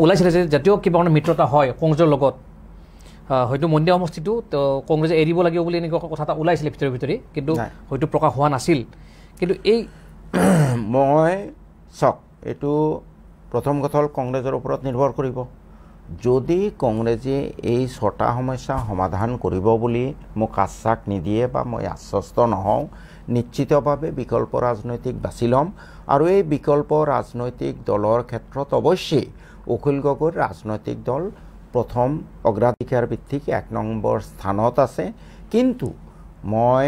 ওলাইছিলে যে জাতীয় কিবা ধৰণৰ মিত্ৰতা হয় কংগ্ৰেছৰ লগত হয়তো মন্দিয়া সমষ্টিটো কংগ্ৰেছে এৰিব লাগিব বুলি এনেকুৱা কথা এটা ওলাইছিলে ভিতৰি কিন্তু হয়তো প্ৰকাশ হোৱা নাছিল কিন্তু এই মই চাওক এইটো প্ৰথম কথা হ'ল কংগ্ৰেছৰ ওপৰত নিৰ্ভৰ কৰিব যদি কংগ্ৰেছে এই 6টা সমস্যা সমাধান কৰিব বুলি মোক আশ্বাস নিদিয়ে বা মই আশ্বস্ত নহওঁ নিশ্চিতভাৱে বিকল্প ৰাজনৈতিক বাছি ল'ম আৰু এই বিকল্প ৰাজনৈতিক দলৰ ক্ষেত্ৰত অৱশ্যেই অখিল গগৈৰ ৰাজনৈতিক দল প্ৰথম অগ্ৰাধিকাৰ ভিত্তিক 1 নম্বৰ স্থানত আছে কিন্তু মই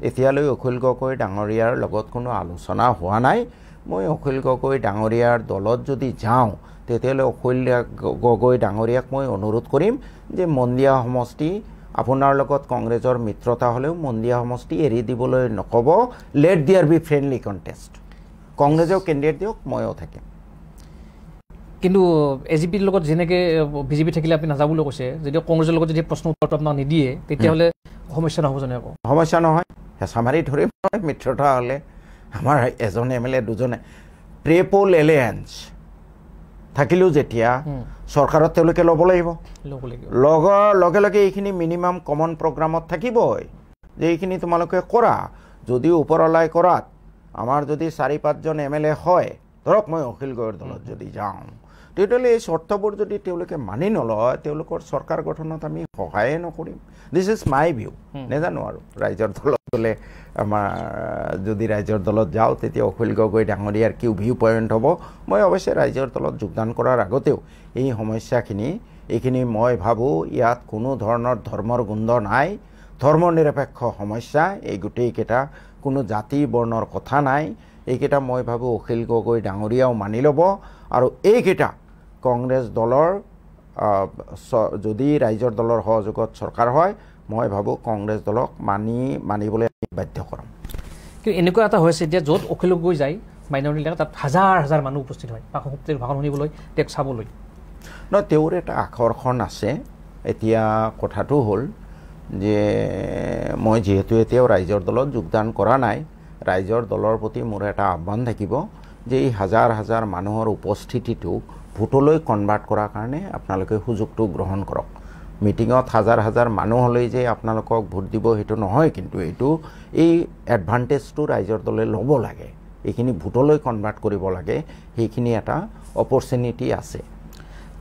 এতিয়ালৈ অখিল গগৈ ডাঙৰীয়াৰ লগত কোনো আলোচনা হোৱা নাই মই অখিল গগৈ ডাঙৰীয়াৰ দলত যদি যাওঁ তেতিয়ালৈ অখিল গগৈ ডাঙৰীয়াক মই অনুৰোধ কৰিম যে মন্দিয়া সমষ্টি আপোনাৰ লগত কংগ্ৰেছৰ মিত্ৰতা হ'লেও মন্দিয়া সমষ্টি এৰি দিবলৈ নক'ব let there be friendly contest কংগ্ৰেছৰ কেণ্ডিডেট দিয়ক ময়ো থাকিম কিন্তু এজিপিৰ লগত যেনেকৈ বিজেপি থাকিলে আপুনি নাযাবলৈ কৈছে যদি কংগ্ৰেছৰ লগত যদি প্ৰশ্ন উত্তৰটো আপোনাক নিদিয়ে তেতিয়াহ'লে সমস্যা নহ'ব জানো আকৌ সমস্যা নহয় হেঁচা মাৰি ধৰিম মিত্ৰতা হ'লে আমাৰ এজন MLA দুজনে প্ৰেপল এলিয়েন্স থাকিলেও যেতিয়া চৰকাৰত তেওঁলোকে ল'ব লাগিব লগে লগে এইখিনি মিনিমাম কমন প্ৰগ্ৰামত থাকিবই যে এইখিনি তোমালোকে কৰা যদি ওপৰলাই কৰাত আমাৰ যদি 4-5জন MLA হয় ধৰক মই অখিল গগৈৰ দলত যদি যাওঁ তেতিয়াহ'লে এই চৰ্তবোৰ যদি তেওঁলোকে মানি নলয় তেওঁলোকৰ চৰকাৰ গঠনত আমি সহায়ে নকৰিম দিছ ইজ মাই ভিউ নেজানো আৰু ৰাইজৰ দলত গ'লে আমাৰ যদি ৰাইজৰ দলত যাওঁ তেতিয়া অখিল গগৈ ডাঙৰীয়াৰ কি ভিউ পইণ্ট হ'ব মই অৱশ্যে ৰাইজৰ দলত যোগদান কৰাৰ আগতেও এই সমস্যাখিনি এইখিনি মই ভাবোঁ ইয়াত কোনো ধৰণৰ ধৰ্মৰ গোন্ধ নাই ধৰ্ম নিৰপেক্ষ সমস্যা এই গোটেইকেইটা কোনো জাতি বৰ্ণৰ কথা নাই এইকেইটা মই ভাবোঁ অখিল গগৈ ডাঙৰীয়াও মানি ল'ব আৰু এইকেইটা কংগ্ৰেছ দলৰ যদি ৰাইজৰ দলৰ সহযোগত চৰকাৰ হয় মই ভাবোঁ কংগ্ৰেছ দলক মানিবলৈ বাধ্য কৰাম কিন্তু এনেকুৱা এটা হৈছে এতিয়া য'ত অখিল গগৈ যায় মাইনৰিটি তাত হাজাৰ হাজাৰ মানুহ উপস্থিত হয় ভাষণ শুনিবলৈ তেওঁক চাবলৈ নহয় তেওঁৰ এটা আকৰ্ষণ আছে এতিয়া কথাটো হ'ল যে মই যিহেতু এতিয়াও ৰাইজৰ দলত যোগদান কৰা নাই ৰাইজৰ দলৰ প্ৰতি মোৰ এটা আহ্বান থাকিব যে এই হাজাৰ হাজাৰ মানুহৰ উপস্থিতিটো ভোটলৈ কনভাৰ্ট কৰাৰ কাৰণে আপোনালোকে সুযোগটো গ্ৰহণ কৰক মিটিঙত হাজাৰ হাজাৰ মানুহ হ'লেই যে আপোনালোকক ভোট দিব সেইটো নহয় কিন্তু এইটো এই এডভান্টেজটো ৰাইজৰ দলে ল'ব লাগে এইখিনি ভোটলৈ কনভাৰ্ট কৰিব লাগে সেইখিনি এটা অপৰচুনিটি আছে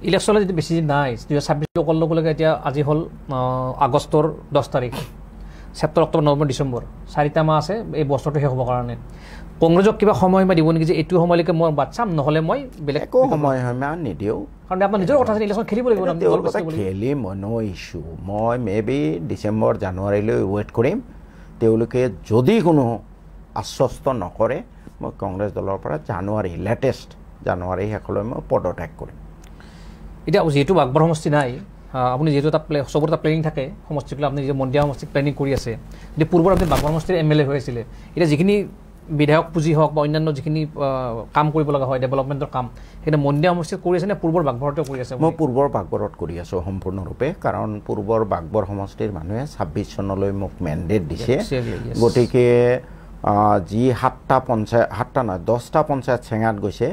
ইলেকশ্যনত যদি বেছি দিন নাই 2026 অকল লগে এতিয়া আজি হ'ল আগষ্টৰ 10 তাৰিখ ছেপ্টেম্বৰ অক্টোবৰ নৱেম্বৰ ডিচেম্বৰ 4টা মাহ আছে এই বছৰটো শেষ হ'বৰ কাৰণে কংগ্ৰেছক কিবা সময়সীমা দিব নেকি যে এইটো সময়লৈকে মই বাদ চাম নহ'লে মই বেলেগ একো সময়সীমা নিদিওঁ কাৰণ আপোনাৰ নিজৰ কথা আছে ইলেকশ্যন খেলিব লাগিব খেলি নো ইছ্যু মই মেবি ডিচেম্বৰ জানুৱাৰীলৈ ৱেইট কৰিম তেওঁলোকে যদি কোনো আশ্বস্ত নকৰে মই কংগ্ৰেছ দলৰ পৰা লেটেষ্ট জানুৱাৰী শেষলৈ মই পদত্যাগ কৰিম এতিয়া যিহেতু বাগবৰ সমষ্টি নাই আপুনি যিহেতু এটা চবৰ এটা প্লেনিং থাকে সমষ্টিবিলাক আপুনি যে মন্দিয়া সমষ্টিত প্লেনিং কৰি আছে যদি পূৰ্বৰ আপুনি বাগবৰ সমষ্টিৰ MLA হৈ আছিলে এতিয়া যিখিনি বিধায়ক পুঁজি হওক বা অন্যান্য যিখিনি কাম কৰিব লগা হয় ডেভেলপমেণ্টৰ কাম সেইখিনি মন্দিয়া সমষ্টিত কৰি আছে নে পূৰ্বৰ বাগবৰতে কৰি আছে মই পূৰ্বৰ বাগবৰত কৰি আছোঁ সম্পূৰ্ণৰূপে কাৰণ পূৰ্বৰ বাগবৰ সমষ্টিৰ মানুহে 26 চনলৈ মোক মেণ্ডেট দিছে গতিকে যি 7টা নহয় 10টা পঞ্চায়ত চেঙাত গৈছে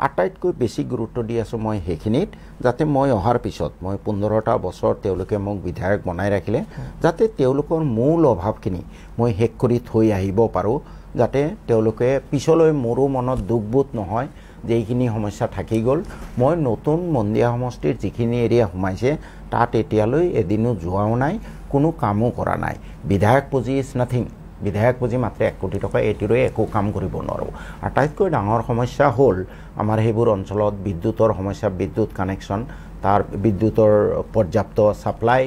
আটাইতকৈ বেছি গুৰুত্ব দি আছোঁ মই সেইখিনিত যাতে মই অহাৰ পিছত মই 15টা বছৰ তেওঁলোকে মোক বিধায়ক বনাই ৰাখিলে যাতে তেওঁলোকৰ মূল অভাৱখিনি মই শেষ কৰি থৈ আহিব পাৰোঁ যাতে তেওঁলোকে পিছলৈ মোৰো মনত দুখবোধ নহয় যে এইখিনি সমস্যা থাকি গ'ল মই নতুন মন্দিয়া সমষ্টিৰ যিখিনি এৰিয়া সোমাইছে তাত এতিয়ালৈ এদিনো যোৱাও নাই কোনো কামো কৰা নাই বিধায়ক পুঁজি ইজ নাথিং বিধায়ক পুঁজি মাত্ৰ 1 কোটি টকা এইটোৰে একো কাম কৰিব নোৱাৰোঁ আটাইতকৈ ডাঙৰ সমস্যা হ'ল আমাৰ সেইবোৰ অঞ্চলত বিদ্যুতৰ সমস্যা বিদ্যুৎ কানেকশ্যন তাৰ বিদ্যুতৰ পৰ্যাপ্ত ছাপ্লাই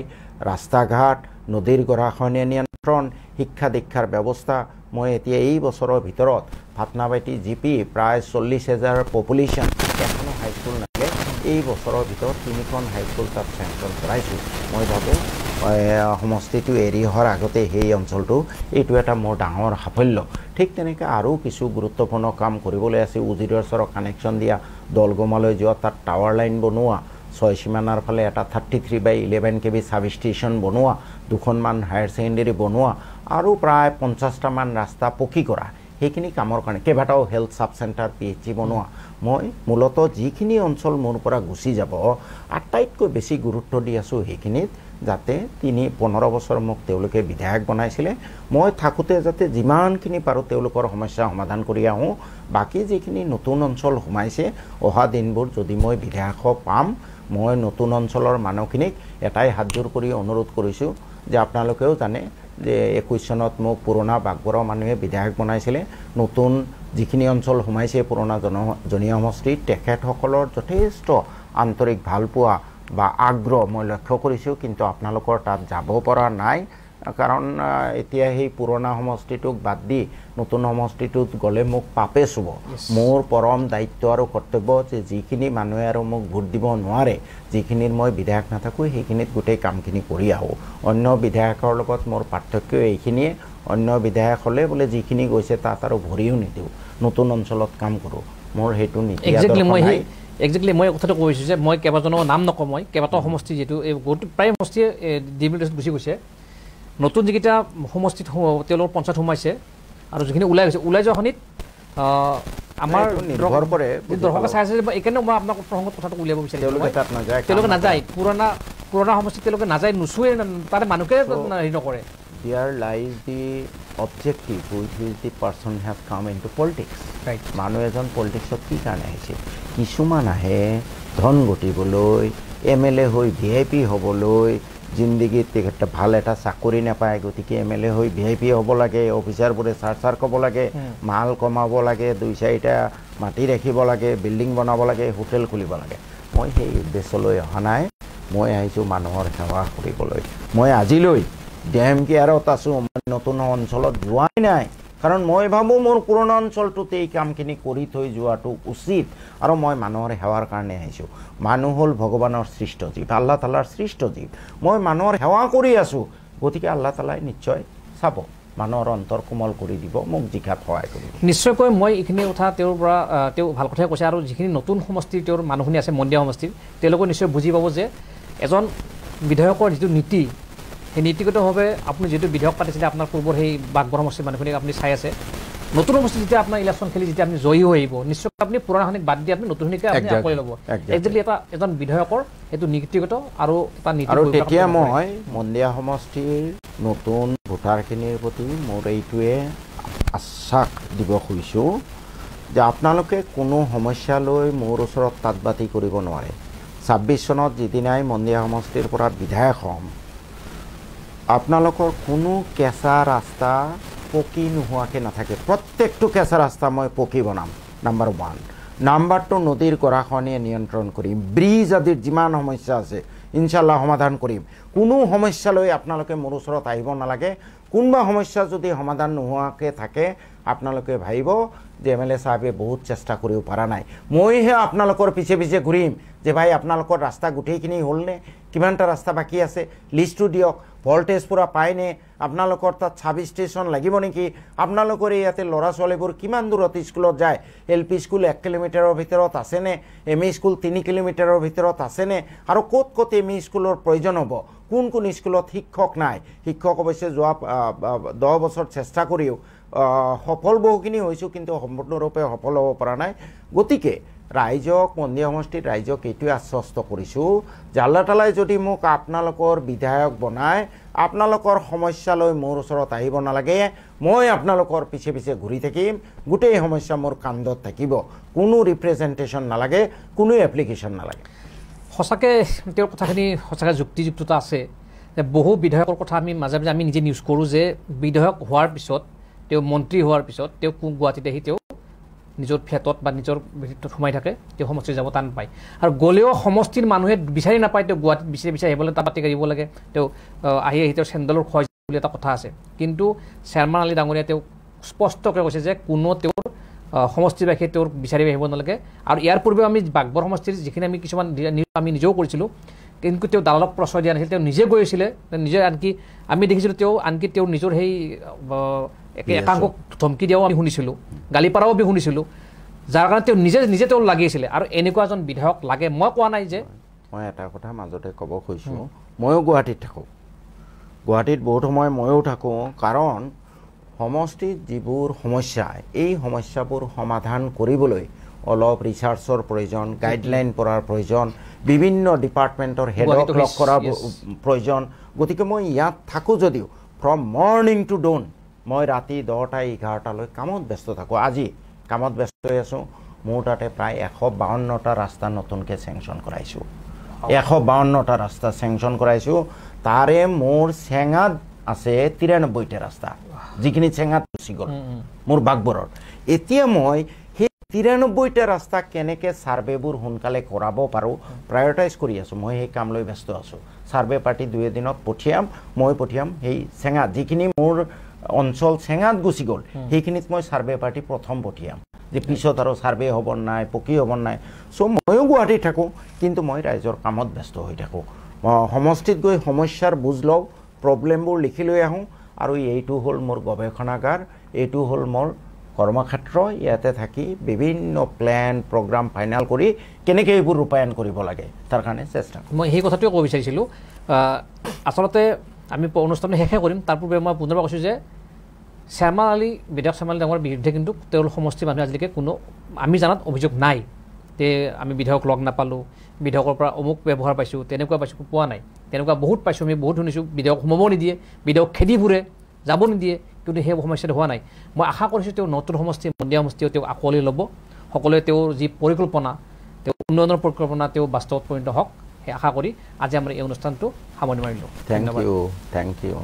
ৰাস্তা ঘাট নদীৰ গৰাখহনীয়া নিয়ন্ত্ৰণ শিক্ষা দীক্ষাৰ ব্যৱস্থা মই এতিয়া এই বছৰৰ ভিতৰত ভাতনাবাটি GP প্ৰায় 40,000 পপুলেশ্যন এখনো হাইস্কুল নাথাকে এই বছৰৰ ভিতৰত 3খন হাইস্কুল তাত চেংচন কৰাইছোঁ মই ভাবোঁ সমষ্টিটো এৰি অহাৰ আগতে সেই অঞ্চলটো এইটো এটা মোৰ ডাঙৰ সাফল্য ঠিক তেনেকৈ আৰু কিছু গুৰুত্বপূৰ্ণ কাম কৰিবলৈ আছে উজিৰৰ কানেকশ্যন দিয়া দলগমালৈ যোৱা তাত টাৱাৰ লাইন বনোৱা 6 সীমানাৰ ফালে এটা 33/11 kV সাব ষ্টেচন বনোৱা 2খনমান হায়াৰ ছেকেণ্ডেৰী বনোৱা আৰু প্ৰায় 50টামান ৰাস্তা পকী কৰা সেইখিনি কামৰ কাৰণে কেইবাটাও হেল্থ সাব চেণ্টাৰ PHC বনোৱা মই মূলত যিখিনি অঞ্চল মোৰ পৰা গুচি যাব আটাইতকৈ বেছি গুৰুত্ব দি আছোঁ সেইখিনিত যাতে 15 বছৰ মোক তেওঁলোকে বিধায়ক বনাইছিলে মই থাকোতে যাতে যিমানখিনি পাৰো তেওঁলোকৰ সমস্যা সমাধান কৰি আহোঁ বাকি যিখিনি নতুন অঞ্চল সোমাইছে অহা দিনবোৰ যদি মই বিধায়ক পাম মই নতুন অঞ্চলৰ মানুহখিনিক এটাই হাতজোৰ কৰি অনুৰোধ কৰিছো যে আপোনালোকেও জানে যে 21 চনত মোক পুৰণা বাগবৰৰ মানুহে বিধায়ক বনাইছিলে নতুন যিখিনি অঞ্চল সোমাইছে পুৰণা জনীয় সমষ্টি তেখেতসকলৰ যথেষ্ট আন্তৰিক ভালপোৱা বা আগ্ৰহ মই লক্ষ্য কৰিছো কিন্তু আপোনালোকৰ তাত যাব পৰা নাই কাৰণ এতিয়া সেই পুৰণা সমষ্টিটোক বাদ দি নতুন সমষ্টিটোত গলে মোক পাপে চুব মোৰ পৰম দায়িত্ব আৰু কৰ্তব্য যে যিখিনি মানুহে আৰু মোক ভোট দিব নোৱাৰে যিখিনিৰ মই বিধায়ক নাথাকো সেইখিনিত গোটেই কামখিনি কৰি আহো অন্য বিধায়কৰ লগত মোৰ পাৰ্থক্য এইখিনিয়ে অন্য বিধায়ক হলে বোলে যিখিনি গৈছে তাত আৰু ভৰিও নিদিও নতুন অঞ্চলত কাম কৰো মোৰ হেতু নীতি একজেক্টলি মই কথাটো কৈছো যে মই কেইবাজনৰ নাম নকওঁ মই কেইবাটাও সমষ্টি যেটো এই প্ৰায় সমষ্টিয়ে ডিমিলিটেশ্যন গুচি গৈছে নতুন যিকেইটা সমষ্টিত তেওঁলোকৰ পঞ্চায়ত সোমাইছে আৰু যিখিনি ওলাই গৈছে ওলাই যোৱাখনিত আমাৰ নিৰ্ভৰ কৰে দৰ্শকে চাই আছে এইকাৰণে মই আপোনাক প্ৰসংগত কথাটো উলিয়াব বিচাৰিছোঁ তেওঁলোকে নাযায় পুৰণা সমষ্টিত তেওঁলোকে নাযায় নুচুৱে তাতে মানুহকে হেৰি নকৰে There lies the objective with which the person has come into politics. Right. মানুহ এজন পলিটিক্সত কি কাৰণে আহিছে কিছুমান আহে ধন ঘটিবলৈ MLA হৈ VIP হ'বলৈ জিন্দগীত একটা ভাল এটা চাকৰি নাপায় গতিকে MLA হৈ VIP হ'ব লাগে অফিচাৰবোৰে চাৰ ক'ব লাগে মাল কমাব লাগে 2-4টা মাটি ৰাখিব লাগে বিল্ডিং বনাব লাগে হোটেল খুলিব লাগে মই সেই উদ্দেশ্যলৈ অহা নাই মই আহিছোঁ মানুহৰ সেৱা কৰিবলৈ মই আজিলৈ DMK আৰত আছো নতুন অঞ্চলত যোৱাই নাই কাৰণ মই ভাবো মোৰ পুৰণা অঞ্চলটোতে এই কামখিনি কৰি থৈ যোৱাটো উচিত আৰু মই মানুহৰ সেৱাৰ কাৰণে আহিছো মানুহ হল ভগৱানৰ সৃষ্ট জীৱ আল্লাহ তাআলাৰ সৃষ্ট জীৱ মই মানুহৰ সেৱা কৰি আছো গতিকে আল্লাহ তাআলাই নিশ্চয় চাব মানুহৰ অন্তৰ কোমল কৰি দিব মোক জিকাত সহায় কৰিব নিশ্চয়কৈ মই এইখিনি কথা তেওঁৰ পৰা তেওঁ ভাল কথাই কৈছে আৰু যিখিনি নতুন সমষ্টিৰ তেওঁৰ মানুহখিনি আছে মন্দিয়া সমষ্টিৰ তেওঁলোকে নিশ্চয় বুজি পাব যে এজন বিধায়কৰ যিটো নীতি সেই নীতিগতভাৱে আপুনি যেটো বিধায়ক পাতিছিলে আপোনাৰ পূৰ্বৰ সেই বাগবৰ সমষ্টিৰ মানুহখিনিক আপুনি চাই আছে নতুন সমষ্টি যেতিয়া আপোনাৰ ইলেকশ্যন খেলি যেতিয়া আপুনি জয়ী হৈ আহিব নিশ্চয় আপুনি পুৰণাখিনিক বাদ দি আপুনি নতুনখিনিকে আপুনি আকোৱালি ল'ব একজেক্টলি এজন বিধায়কৰ এইটো নীতিগত আৰু এটা নীতি আৰু তেতিয়া মই মন্দিয়া সমষ্টিৰ নতুন ভোটাৰখিনিৰ প্ৰতি মোৰ এইটোৱে আশ্বাস দিব খুজিছোঁ যে আপোনালোকে কোনো সমস্যা লৈ মোৰ ওচৰত তাতবাতি কৰিব নোৱাৰে 26 চনত যিদিনাই মন্দিয়া সমষ্টিৰ পৰা বিধায়ক হ'ম আপোনালোকৰ কোনো কেঁচা ৰাস্তা পকি নোহোৱাকৈ নাথাকে প্ৰত্যেকটো কেঁচা ৰাস্তা মই পকি বনাম নাম্বাৰ 1 নাম্বাৰ 2 নদীৰ গৰাখহনীয়া নিয়ন্ত্ৰণ কৰিম ব্ৰিজ আদিৰ যিমান সমস্যা আছে ইনশাআল্লাহ সমাধান কৰিম কোনো সমস্যা লৈ আপোনালোকে মোৰ ওচৰত আহিব নালাগে কোনবা সমস্যা যদি সমাধান নোহোৱাকৈ থাকে আপোনালোকে ভাবিব যে MLA সাহেবে বহুত চেষ্টা কৰিও পাৰা নাই মইহে আপোনালোকৰ পিছে পিছে ঘূৰিম যে ভাই আপোনালোকৰ ৰাস্তা গুটেইখিনি হ'লনে কিমানটা ৰাস্তা বাকি আছে লিষ্টটো দিয়ক ভোল্টেজ পুৰা পায়নে আপোনালোকৰ তাত 26 ষ্টেচন লাগিব নেকি আপোনালোকৰ ইয়াতে ল'ৰা ছোৱালীবোৰ কিমান দূৰত স্কুলত যায় LP স্কুল 1 কিলোমিটাৰৰ ভিতৰত আছেনে ME স্কুল 3 কিলোমিটাৰৰ ভিতৰত আছেনে আৰু ক'ত ক'ত ME স্কুলৰ প্ৰয়োজন হ'ব কোন কোন স্কুলত শিক্ষক নাই শিক্ষক অৱশ্যে যোৱা 10 বছৰ চেষ্টা কৰিও সফল বহুখিনি হৈছো কিন্তু সম্পূৰ্ণৰূপে সফল হ'ব পৰা নাই গতিকে ৰাইজক মন্দিয়া সমষ্টিৰ ৰাইজক এইটোৱে আশ্বস্ত কৰিছো যে আল্লাহ তাআলাই যদি মোক আপোনালোকৰ বিধায়ক বনায় আপোনালোকৰ সমস্যা লৈ মোৰ ওচৰত আহিব নালাগে মই আপোনালোকৰ পিছে পিছে ঘূৰি থাকিম গোটেই সমস্যা মোৰ কান্ধত থাকিব কোনো ৰিপ্ৰেজেন্টেশন নালাগে কোনো এপ্লিকেশন নালাগে সঁচাকৈ তেওঁৰ কথাখিনি সঁচাকৈ যুক্তিযুক্ততা আছে যে বহু বিধায়কৰ কথা আমি মাজে মাজে আমি নিজে নিউজ কৰোঁ যে বিধায়ক হোৱাৰ পিছত তেওঁ মন্ত্ৰী হোৱাৰ পিছত তেওঁ গুৱাহাটীত আহি তেওঁ নিজৰ ফ্লেটত বা নিজৰ ভিতৰত সোমাই থাকে তেওঁ সমষ্টি যাব টান পায় আৰু গলেও সমষ্টিৰ মানুহে বিচাৰি নাপায় তেওঁ গুৱাহাটীত বিচাৰি আহিবলৈ তাবাতি কৰিব লাগে তেওঁ আহি তেওঁ চেণ্ডেলৰ খোৱাই বুলি এটা কথা আছে কিন্তু চেয়াৰমান আলী ডাঙৰীয়া তেওঁ স্পষ্টকৈ কৈছে যে কোনো তেওঁৰ সমষ্টিৰ বাসীয়ে তেওঁৰ বিচাৰি আহিব নালাগে আৰু ইয়াৰ পূৰ্বে আমি বাগবৰ সমষ্টিৰ যিখিনি আমি কিছুমান আমি নিজেও কৰিছিলোঁ কিন্তু তেওঁ দালালক প্ৰশ্ৰয় দিয়া নাছিল তেওঁ নিজে গৈছিলে নিজে আনকি আমি দেখিছিলোঁ তেওঁ আনকি তেওঁৰ নিজৰ সেই একাংকক ধমকি দিয়াও আমি শুনিছিলোঁ গালি পাৰাও আমি শুনিছিলোঁ যাৰ কাৰণে তেওঁ নিজে তেওঁ লাগিছিলে আৰু এনেকুৱা এজন বিধায়ক লাগে মই কোৱা নাই যে মই এটা কথা মাজতে ক'ব খুজিছোঁ ময়ো গুৱাহাটীত থাকোঁ গুৱাহাটীত বহুত সময় ময়ো থাকোঁ কাৰণ সমষ্টিত যিবোৰ সমস্যা এই সমস্যাবোৰ সমাধান কৰিবলৈ অলপ ৰিচাৰ্চৰ প্ৰয়োজন, গাইডলাইন কৰাৰ প্ৰয়োজন, বিভিন্ন ডিপাৰ্টমেণ্টৰ হেডক লগ কৰাৰ প্ৰয়োজন। গতিকে মই ইয়াত থাকোঁ যদিও ফ্ৰম মৰ্ণিং টু ডন মই ৰাতি 10টা 11টালৈ কামত ব্যস্ত থাকোঁ। আজি কামত ব্যস্ত হৈ আছোঁ। মোৰ তাতে প্ৰায় 152টা ৰাস্তা নতুনকৈ চেংচন কৰাইছোঁ। 152টা ৰাস্তা চেংচন কৰাইছোঁ। তাৰে মোৰ চেঙাত আছে 93টা ৰাস্তা, যিখিনি চেঙাত গুচি গ'ল মোৰ বাগবৰৰ। এতিয়া মই সেই 93টা ৰাস্তা কেনেকৈ ছাৰ্ভেবোৰ সোনকালে কৰাব পাৰোঁ প্ৰায়ৰিটাইজ কৰি আছোঁ। মই সেই কাম লৈ ব্যস্ত আছোঁ। ছাৰ্ভে পাৰ্টি 2 এদিনত পঠিয়াম, মই পঠিয়াম সেই চেঙাত যিখিনি মোৰ অঞ্চল চেঙাত গুচি গ'ল সেইখিনিত মই ছাৰ্ভে পাৰ্টি প্ৰথম পঠিয়াম, যে পিছত আৰু ছাৰ্ভে হ'ব নাই, পকী হ'ব নাই। চ' ময়ো গুৱাহাটীত থাকোঁ, কিন্তু মই ৰাইজৰ কামত ব্যস্ত হৈ থাকোঁ। সমষ্টিত গৈ সমস্যাৰ বুজ লওঁ, প্ৰব্লেমবোৰ লিখি লৈ আহোঁ, আৰু এইটো হ'ল মোৰ গৱেষণাগাৰ, এইটো হ'ল মোৰ কৰ্মক্ষেত্ৰ। ইয়াতে থাকি বিভিন্ন প্লেন প্ৰগ্ৰাম ফাইনেল কৰি কেনেকৈ এইবোৰ ৰূপায়ণ কৰিব লাগে তাৰ কাৰণে চেষ্টা। মই সেই কথাটোৱে ক'ব বিচাৰিছিলোঁ। আচলতে আমি অনুষ্ঠানটো শেষে কৰিম, তাৰ পূৰ্বে মই পুনৰবাৰ কৈছোঁ যে শৰ্মা আলী, বিধায়ক শৰ্মা আলী ডাঙৰ বিৰুদ্ধে কিন্তু তেওঁলোক সমষ্টিৰ মানুহে আজিলৈকে কোনো আমি জানাত অভিযোগ নাই যে আমি বিধায়ক লগ নাপালোঁ, বিধায়কৰ পৰা অমুক ব্যৱহাৰ পাইছোঁ, তেনেকুৱা পাইছোঁ, পোৱা নাই। তেনেকুৱা বহুত পাইছোঁ, আমি বহুত শুনিছোঁ। বিধায়ক সোমাব নিদিয়ে, বিধায়ক খেদি ফুৰে, যাব নিদিয়ে, কিন্তু সেই সমস্যাটো হোৱা নাই। মই আশা কৰিছোঁ তেওঁ নতুন সমষ্টি, মন্দিয়া সমষ্টিও তেওঁ আঁকোৱালি ল'ব। সকলোৱে তেওঁৰ যি পৰিকল্পনা, তেওঁ উন্নয়নৰ পৰিকল্পনা তেওঁ বাস্তৱত পৰিণত হওক, সেই আশা কৰি আজি আমাৰ এই অনুষ্ঠানটো সামৰণি মাৰিলোঁ। Thank U.